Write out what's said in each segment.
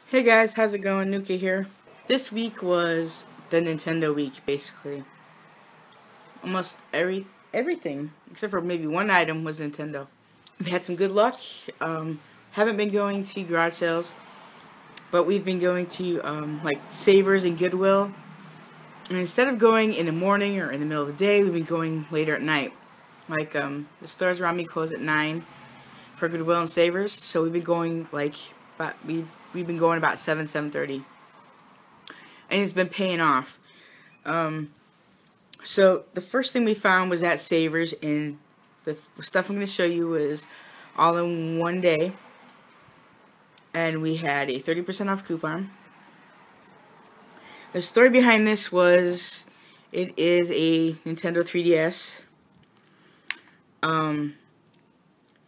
Hey guys, how's it going? Nuka here. This week was the Nintendo week, basically. Almost everything, except for maybe one item, was Nintendo. We had some good luck. Haven't been going to garage sales, but we've been going to like Savers and Goodwill. And instead of going in the morning or in the middle of the day, we've been going later at night. Like the stores around me close at 9 for Goodwill and Savers, so we've been going like we've been going about 7:30. And it's been paying off. So the first thing we found was at Savers, and the stuff I'm going to show you was all in one day. And we had a 30% off coupon. The story behind this was it is a Nintendo 3DS.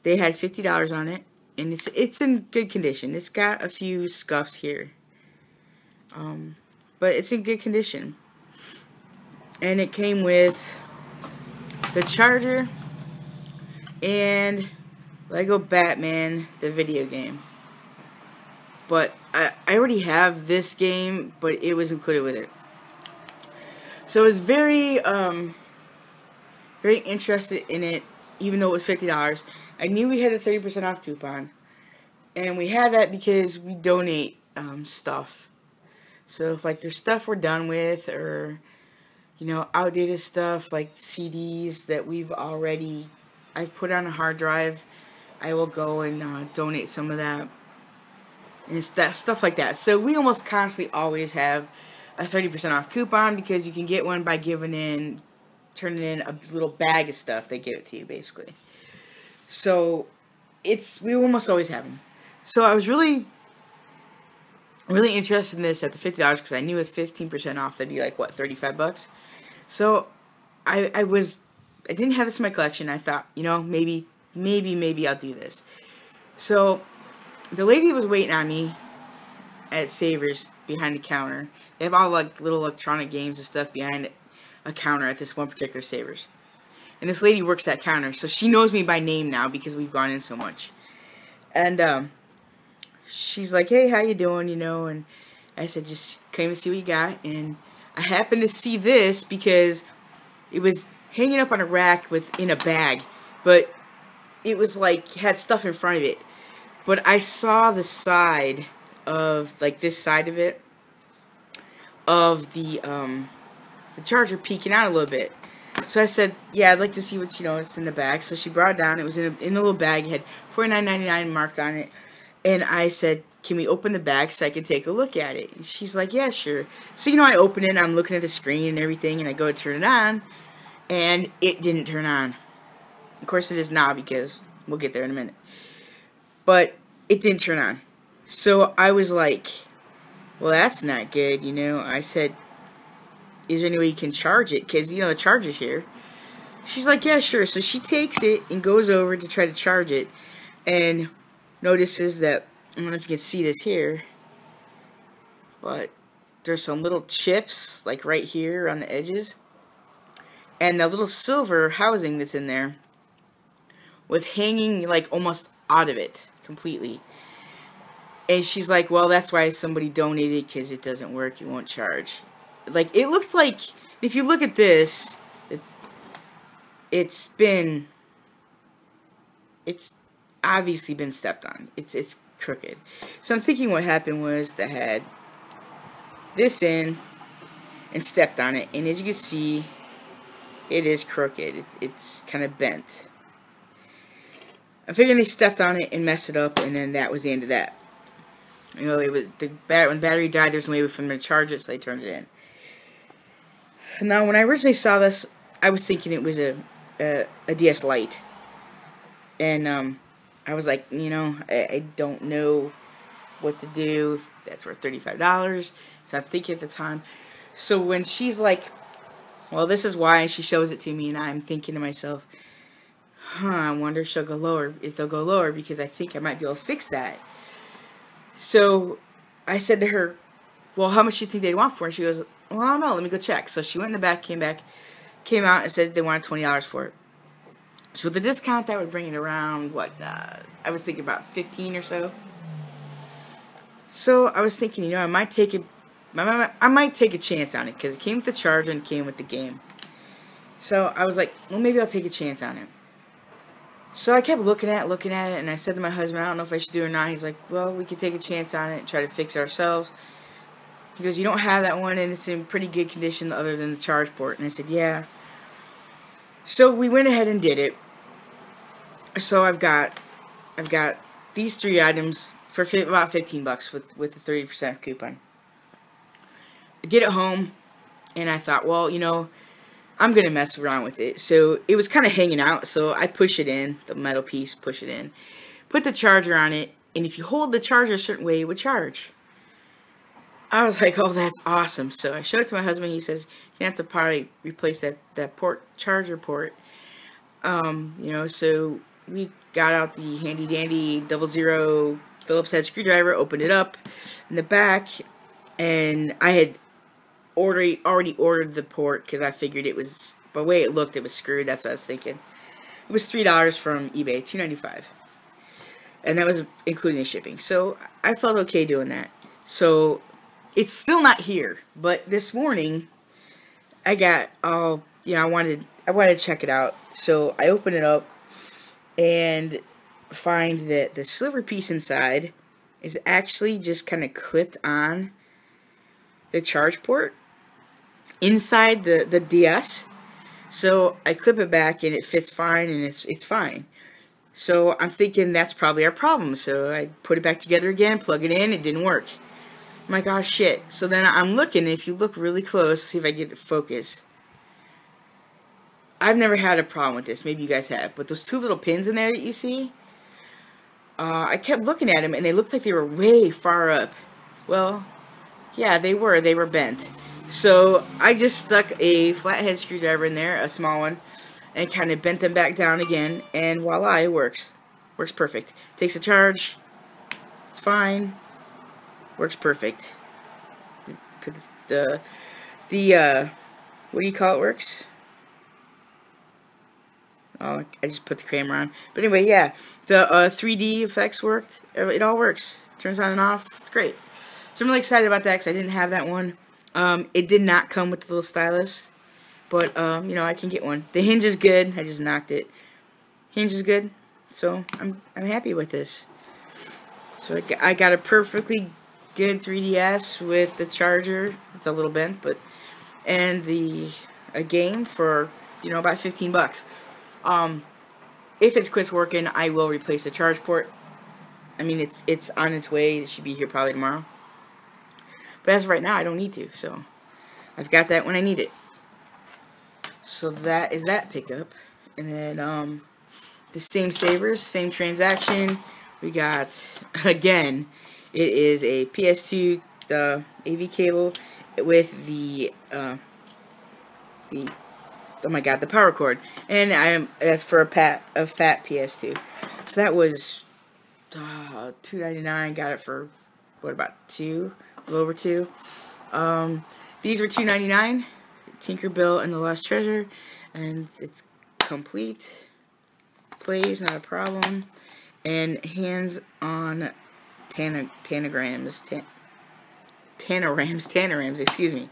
They had $50 on it, and it's in good condition. It's got a few scuffs here. But it's in good condition. And it came with the charger and Lego Batman, the video game. But I already have this game, but it was included with it. So I was very interested in it, even though it was $50. I knew we had a 30% off coupon. And we had that because we donate stuff. So if like there's stuff we're done with, or outdated stuff like CDs that I've put on a hard drive, I will go and donate some of that. And it's that stuff like that. So we almost constantly always have a 30% off coupon because you can get one by turning in a little bag of stuff. They give it to you basically. So we almost always have them. So I was really interested in this at the $50 because I knew with 15% off that'd be like what, $35. So I didn't have this in my collection. I thought, maybe I'll do this. So the lady was waiting on me at Savers behind the counter. They have all like little electronic games and stuff behind a counter at this one particular Savers. And this lady works that counter, so she knows me by name now because we've gone in so much. And she's like, "Hey, how you doing?" And I said, "Just came to see what you got." And I happened to see this because it was hanging up on a rack in a bag, but it was like had stuff in front of it. But I saw the side of this side of it of the charger peeking out a little bit. So I said, "Yeah, I'd like to see what it's in the bag." So she brought it down. It was in a little bag. It had $49.99 marked on it. And I said, "Can we open the bag so I can take a look at it?" And she's like, "Yeah, sure." So, I open it, and I'm looking at the screen and everything, and I go to turn it on, and it didn't turn on. Of course, it is now because we'll get there in a minute. But it didn't turn on. So I was like, well, that's not good, I said, "Is there any way you can charge it? Because, the charger's here." She's like, "Yeah, sure." So she takes it and goes over to try to charge it, and notices that, I don't know if you can see this here, but there's some little chips, like right here on the edges. And the little silver housing that's in there was hanging, like, almost out of it, completely. And she's like, "Well, that's why somebody donated, because it doesn't work, it won't charge." Like, it looks like, if you look at this, it's obviously been stepped on. It's crooked. So I'm thinking what happened was they had this in and stepped on it, and as you can see, it is crooked. It's kind of bent. I'm figuring they stepped on it and messed it up, and then that was the end of that. It was when the battery died, there's no way for them to charge it, so they turned it in. Now, when I originally saw this, I was thinking it was a DS Lite, and I was like, I don't know what to do. That's worth $35. So I'm thinking at the time. So when she's like, "Well, this is why," and she shows it to me, and I'm thinking to myself, I wonder if they'll go lower, because I think I might be able to fix that. So I said to her, "Well, how much do you think they'd want for it?" And she goes, "Well, I don't know. Let me go check." So she went in the back, came out and said they wanted $20 for it. So with the discount, that would bring it around, I was thinking about 15 or so. So I was thinking, you know, I might take a chance on it because it came with the charger and it came with the game. So I was like, well, maybe I'll take a chance on it. So I kept looking at it, and I said to my husband, I don't know if I should do it or not. He's like, well, we could take a chance on it and try to fix it ourselves. He goes, you don't have that one, and it's in pretty good condition other than the charge port. And I said, yeah. So we went ahead and did it. So I've got these 3 items for about $15 with the 30% coupon. I get it home, and I thought, well, you know, I'm going to mess around with it. So it was kind of hanging out, so I push it in, the metal piece, push it in, put the charger on it, and if you hold the charger a certain way, it would charge. I was like, oh, that's awesome. So I showed it to my husband. He says, you have to probably replace that charger port. You know, so we got out the handy dandy 00 Phillips head screwdriver, opened it up in the back, and I had already ordered the port because I figured it was, by the way it looked, it was screwed. That's what I was thinking. It was $3 from eBay, $2.95, and that was including the shipping. So I felt okay doing that. So it's still not here, but this morning I got you know, I wanted to check it out. So I open it up and find that the sliver piece inside is actually just kind of clipped on the charge port inside the DS. So I clip it back and it fits fine, and it's fine. So I'm thinking that's probably our problem. So I put it back together again, plug it in, it didn't work. I'm like, oh shit. So then I'm looking, and if you look really close, see if I get it focused. I've never had a problem with this. Maybe you guys have. But those 2 little pins in there that you see, I kept looking at them, and they looked like they were way far up. Well, yeah, they were. They were bent. So I just stuck a flathead screwdriver in there, a small one, and kind of bent them back down again, and voila, it works. Works perfect. Takes a charge. It's fine. Works perfect. The what do you call it works? Oh, I just put the camera on. But anyway, yeah, the 3D effects worked. It all works. Turns on and off. It's great. So I'm really excited about that because I didn't have that one. It did not come with the little stylus, but you know, I can get one. The hinge is good. I just knocked it. Hinge is good, so I'm happy with this. So I got a perfectly good 3DS with the charger. It's a little bent, but and a game for, you know, about $15. If it quits working, I will replace the charge port. I mean, it's on its way. It should be here probably tomorrow. But as of right now, I don't need to. So I've got that when I need it. So that is that pickup. And then the same savers, same transaction. We got, again, it is a PS2 AV cable with the oh my god, the power cord, and that's for a fat PS2. So that was $2.99. Got it for what, about $2, a little over $2. These were $2.99. Tinkerbell and the Lost Treasure, and it's complete. Plays, not a problem. And hands-on tanograms, excuse me.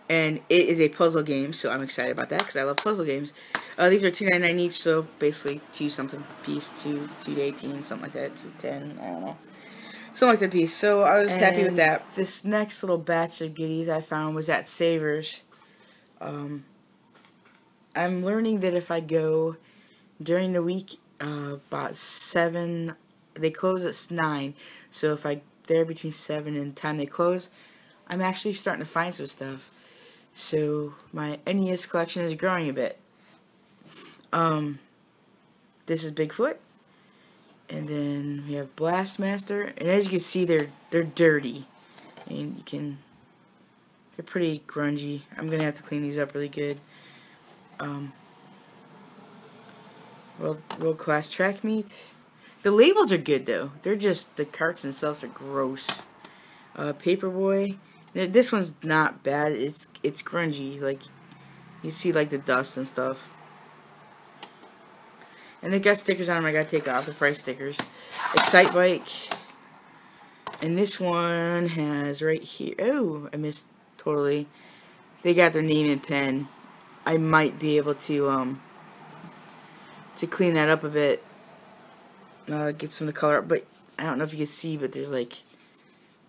And it is a puzzle game, so I'm excited about that because I love puzzle games. These are $2.99 each, so basically 2 something piece, 2 to 18, something like that, 210, I don't know, something like that piece. So I was happy with that. This next little batch of goodies I found was at Savers. I'm learning that if I go during the week, about 7, they close at 9. So if I there between 7 and 10 they close, I'm actually starting to find some stuff. So my NES collection is growing a bit. This is Bigfoot, and then we have Blastmaster, and as you can see, they're dirty, and they're pretty grungy. I'm gonna have to clean these up really good. World Class Track Meet. The labels are good though. They're just, the carts themselves are gross. Paperboy. This one's not bad. It's grungy. Like, you see like the dust and stuff. And they got stickers on them I gotta take off, the price stickers. Excite Bike. And this one has right here. Oh, I missed totally. They got their name and pen. I might be able to clean that up a bit. Get some of the color up, but I don't know if you can see, but there's like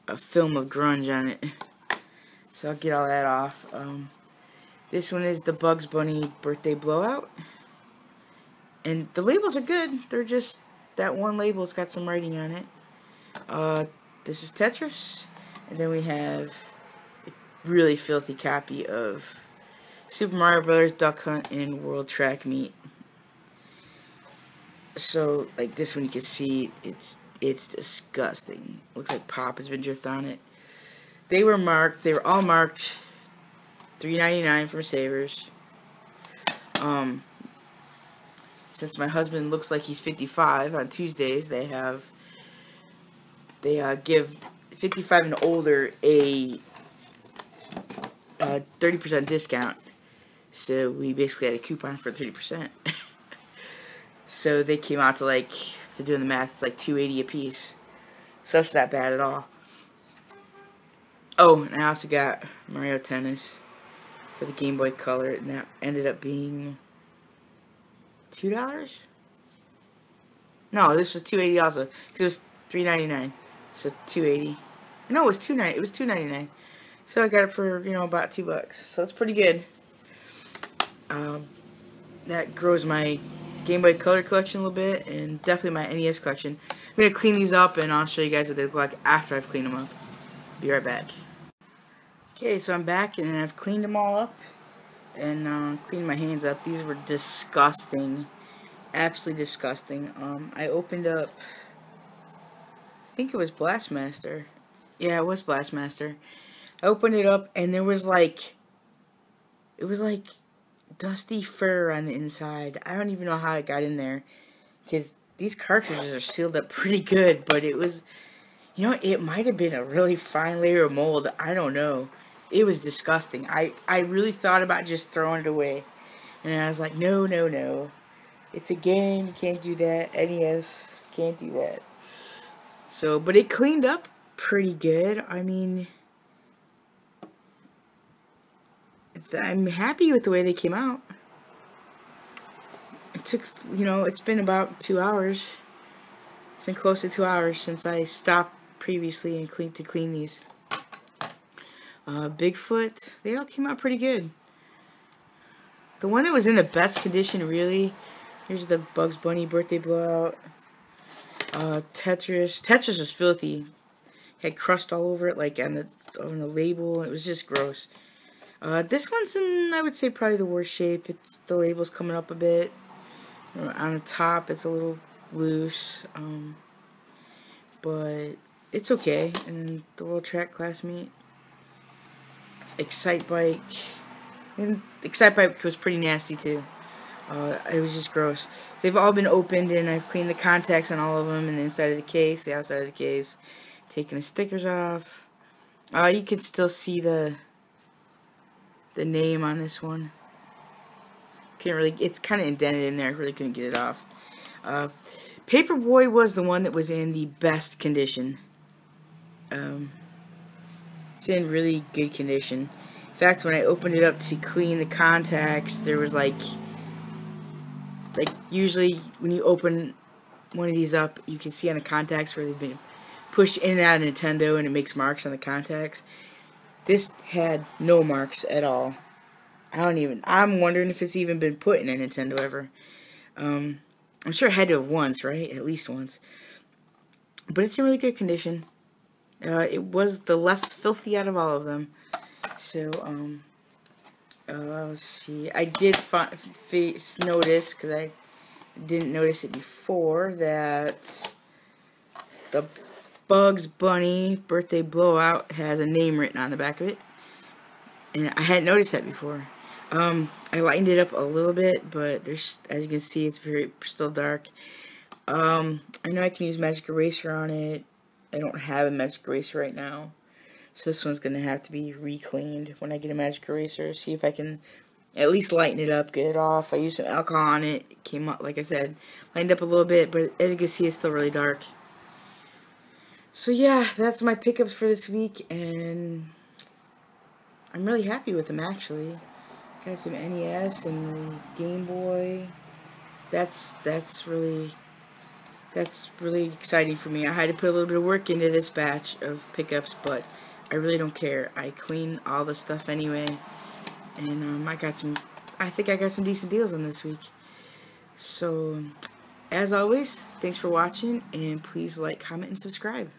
a film of grunge on it. So I'll get all that off. This one is the Bugs Bunny Birthday Blowout. And the labels are good. They're just, that one label's got some writing on it. This is Tetris. And then we have a really filthy copy of Super Mario Brothers Duck Hunt and World Track Meet. So, like this one you can see, it's disgusting. Looks like pop has been dripped on it. They were all marked $3.99 from Savers. Since my husband looks like he's 55, on Tuesdays they give 55 and older a 30% discount. So we basically had a coupon for 30%. So they came out to like, so doing the math, it's like $2.80 a piece. So that's not bad at all. Oh, and I also got Mario Tennis for the Game Boy Color, and that ended up being $2? No, this was $2.80 also, because it was $3.99. So $2.80. No, it was $2.90. It was $2.99. So I got it for, you know, about $2. So that's pretty good. That grows my Game Boy Color collection a little bit, and definitely my NES collection. I'm going to clean these up, and I'll show you guys what they look like after I've cleaned them up. Be right back. Okay, so I'm back, and I've cleaned them all up, and cleaned my hands up. These were disgusting. Absolutely disgusting. I opened up, I think it was Blastmaster. Yeah, it was Blastmaster. I opened it up, and there was like, it was like dusty fur on the inside. I don't even know how it got in there, because these cartridges are sealed up pretty good, but it was, you know, it might have been a really fine layer of mold. I don't know. It was disgusting. I really thought about just throwing it away, and I was like, no, no, no. It's a game. You can't do that. NES, can't do that. So, but it cleaned up pretty good. I mean, I'm happy with the way they came out. It took, you know, it's been about 2 hours. It's been close to 2 hours since I stopped previously and clean these. Bigfoot, they all came out pretty good. The one that was in the best condition, really, here's the Bugs Bunny Birthday Blowout. Tetris was filthy. Had crust all over it, like on the label. It was just gross. This one's in, I would say, probably the worst shape. The label's coming up a bit. On the top, it's a little loose. But it's okay. And then the World Track Class Meet. Excitebike. And Excitebike was pretty nasty too. It was just gross. They've all been opened, and I've cleaned the contacts on all of them, and the inside of the case, the outside of the case, taking the stickers off. You can still see the name on this one. Can't really. It's kind of indented in there. I really couldn't get it off. Paperboy was the one that was in the best condition. It's in really good condition. In fact, when I opened it up to clean the contacts, there was like usually when you open one of these up, you can see on the contacts where they've been pushed in and out of Nintendo, and it makes marks on the contacts. This had no marks at all. I'm wondering if it's even been put in a Nintendo ever. I'm sure it had to have once, right? At least once. But it's in really good condition. It was the less filthy out of all of them. So, let's see. I did notice, because I didn't notice it before, that the Bugs Bunny Birthday Blowout has a name written on the back of it. And I hadn't noticed that before. I lightened it up a little bit, but there's, as you can see, it's still dark. I know I can use Magic Eraser on it. I don't have a Magic Eraser right now. So this one's going to have to be re-cleaned when I get a Magic Eraser. See if I can at least lighten it up, get it off. I used some alcohol on it. It came up, like I said, lightened up a little bit, but as you can see, it's still really dark. So yeah, that's my pickups for this week, and I'm really happy with them actually. Got some NES and the Game Boy. That's really exciting for me. I had to put a little bit of work into this batch of pickups, but I really don't care. I clean all the stuff anyway, and I think I got some decent deals on this week. So, as always, thanks for watching, and please like, comment, and subscribe.